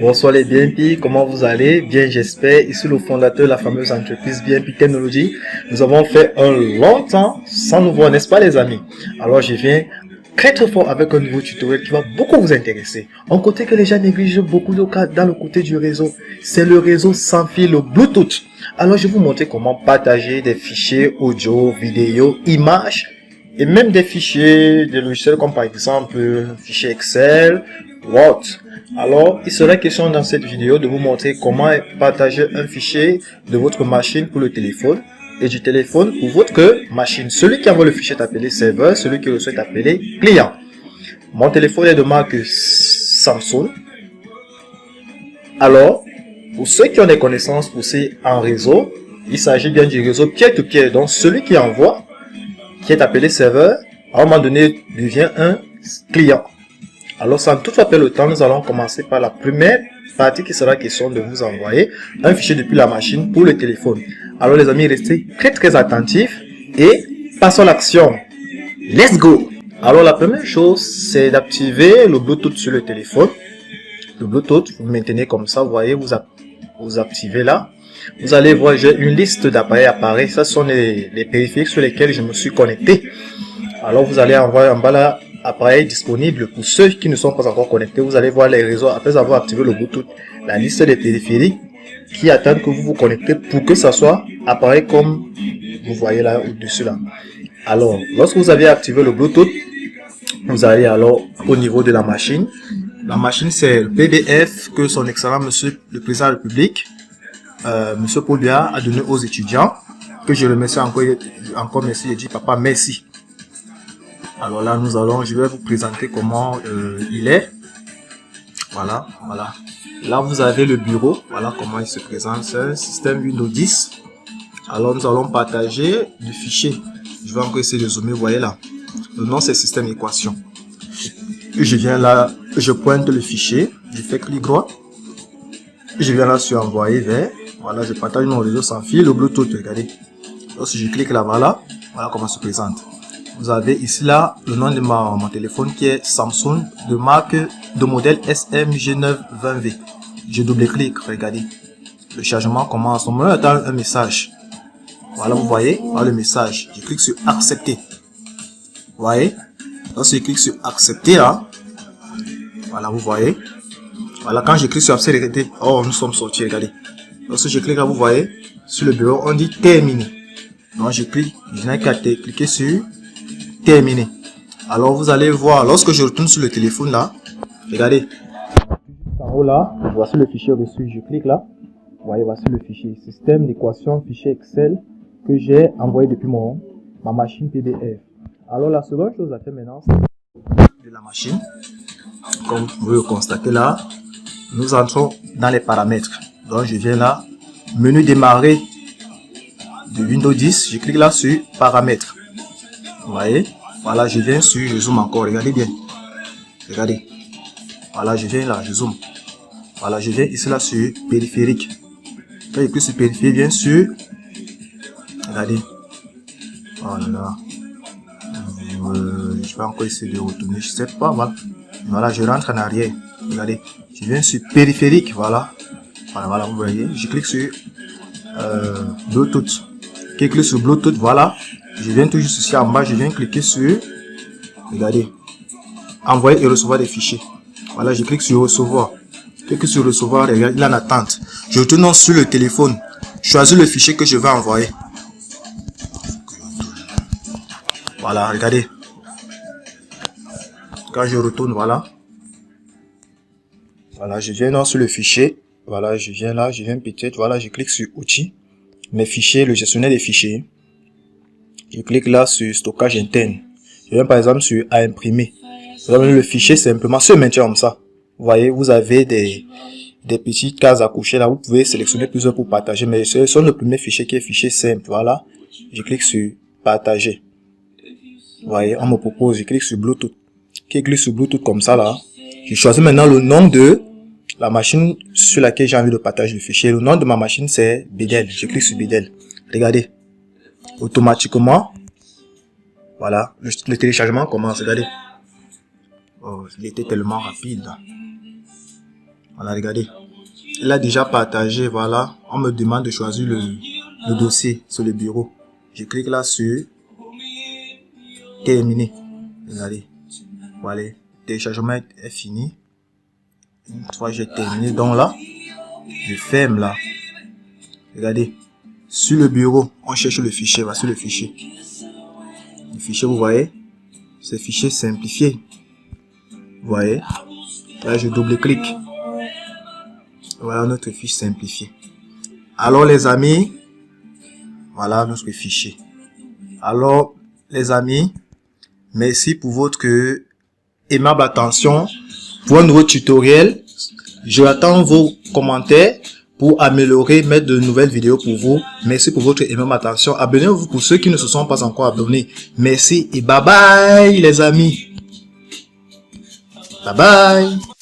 Bonsoir les BNP, comment vous allez? Bien, j'espère. Ici le fondateur de la fameuse entreprise BNP Technology. Nous avons fait un long temps sans nous voir, n'est-ce pas les amis? Alors je viens très fort avec un nouveau tutoriel qui va beaucoup vous intéresser. Un côté que les gens négligent beaucoup dans le côté du réseau, c'est le réseau sans fil, le Bluetooth. Alors je vais vous montrer comment partager des fichiers audio, vidéo, images et même des fichiers de logiciels comme par exemple fichier Excel, Word. Alors, il serait question dans cette vidéo de vous montrer comment partager un fichier de votre machine pour le téléphone et du téléphone pour votre machine. Celui qui envoie le fichier est appelé serveur, celui qui reçoit est appelé client. Mon téléphone est de marque Samsung. Alors, pour ceux qui ont des connaissances aussi en réseau, il s'agit bien du réseau peer-to-peer. Donc, celui qui envoie, qui est appelé serveur, à un moment donné devient un client. Alors, sans toutefois perdre le temps, nous allons commencer par la première partie qui sera question de vous envoyer un fichier depuis la machine pour le téléphone. Alors, les amis, restez très attentifs et passons à l'action. Let's go! Alors, la première chose, c'est d'activer le Bluetooth sur le téléphone. Le Bluetooth, vous maintenez comme ça, vous voyez, vous activez là. Vous allez voir, j'ai une liste d'appareils. Ça sont les périphériques sur lesquels je me suis connecté. Alors, vous allez envoyer en bas là, appareil disponible. Pour ceux qui ne sont pas encore connectés, vous allez voir les réseaux après avoir activé le Bluetooth, la liste des périphériques qui attendent que vous vous connectez pour que ça soit appareil comme vous voyez là au-dessus là. Alors, lorsque vous avez activé le Bluetooth, vous allez alors au niveau de la machine. La machine, c'est le PDF que son excellent monsieur le président de la République, monsieur Paul Biya, a donné aux étudiants. Que je remercie encore merci, et dit papa merci. Alors là, je vais vous présenter comment il est. Voilà. Là, vous avez le bureau. Voilà comment il se présente. C'est un système Windows 10. Alors, nous allons partager du fichier. Je vais encore essayer de zoomer. Vous voyez là. Le nom, c'est système équation. Je viens là, je pointe le fichier. Je fais clic droit. Je viens là sur envoyer vers. Voilà, je partage mon réseau sans fil. Le Bluetooth, regardez. Lorsque je clique là, voilà comment se présente. Vous avez ici là le nom de mon téléphone qui est Samsung de marque de modèle SMG920V. Je double-clique, regardez. Le chargement commence. On attend un message. Voilà, vous voyez, voilà le message. Je clique sur accepter. Vous voyez, lorsque je clique sur accepter là, voilà, vous voyez. Voilà, quand je clique sur accepter, oh, nous sommes sortis, regardez. Lorsque je clique là, vous voyez, sur le bureau, on dit terminé. Donc je clique, je n'ai qu'à cliquer sur terminé. Alors vous allez voir, lorsque je retourne sur le téléphone là, regardez, en haut là, voici le fichier reçu, je clique là, vous voyez, voici le fichier, système d'équation, fichier Excel que j'ai envoyé depuis ma machine PDF. Alors la seconde chose à faire maintenant, c'est de la machine, comme vous pouvez le constater là, nous entrons dans les paramètres. Donc je viens là, menu démarrer de Windows 10, je clique là sur paramètres. Vous voyez, voilà, je viens sur, je zoome encore, regardez bien, regardez, voilà, je viens là, je zoome, voilà, je viens ici là sur périphérique, quand je clique sur périphérique, bien sûr, regardez, voilà, je vais encore essayer de retourner, je sais pas, voilà, je rentre en arrière, regardez, je viens sur périphérique, voilà, vous voyez, je clique sur Bluetooth, je clique sur Bluetooth, voilà. Je viens tout juste ici en bas, je viens cliquer sur, regardez, envoyer et recevoir des fichiers. Voilà, je clique sur recevoir. Clique sur recevoir, regardez, il est en attente. Je retourne sur le téléphone, choisis le fichier que je vais envoyer. Voilà, regardez. Quand je retourne, voilà. Voilà, je viens sur le fichier. Voilà, je viens là, je viens peut-être, voilà, je clique sur outils, mes fichiers, le gestionnaire des fichiers. Je clique là sur stockage interne. Je viens par exemple sur à imprimer. Le fichier simplement se maintient comme ça. Vous voyez, vous avez des petites cases à coucher là. Vous pouvez sélectionner plusieurs pour partager. Mais ce sont le premier fichier qui est fichier simple. Voilà. Je clique sur partager. Vous voyez, on me propose. Je clique sur Bluetooth. Je clique sur Bluetooth comme ça là. Je choisis maintenant le nom de la machine sur laquelle j'ai envie de partager le fichier. Le nom de ma machine c'est Bedel. Je clique sur Bedel. Regardez. Automatiquement, voilà, le téléchargement commence, regardez. Oh, il était tellement rapide. Voilà, regardez. Il a déjà partagé, voilà. On me demande de choisir le dossier sur le bureau. Je clique là sur terminer. Regardez. Voilà. Le téléchargement est fini. Une fois j'ai terminé, donc là, je ferme là. Regardez. Sur le bureau, on cherche le fichier. Voici le fichier. Le fichier, vous voyez, c'est fichier simplifié. Vous voyez. Là, je double-clique. Voilà notre fiche simplifiée. Alors les amis, voilà notre fichier. Alors les amis, merci pour votre aimable attention pour un nouveau tutoriel. J'attends vos commentaires pour améliorer, mettre de nouvelles vidéos pour vous. Merci pour votre aimable attention. Abonnez-vous pour ceux qui ne se sont pas encore abonnés. Merci et bye bye les amis. Bye bye.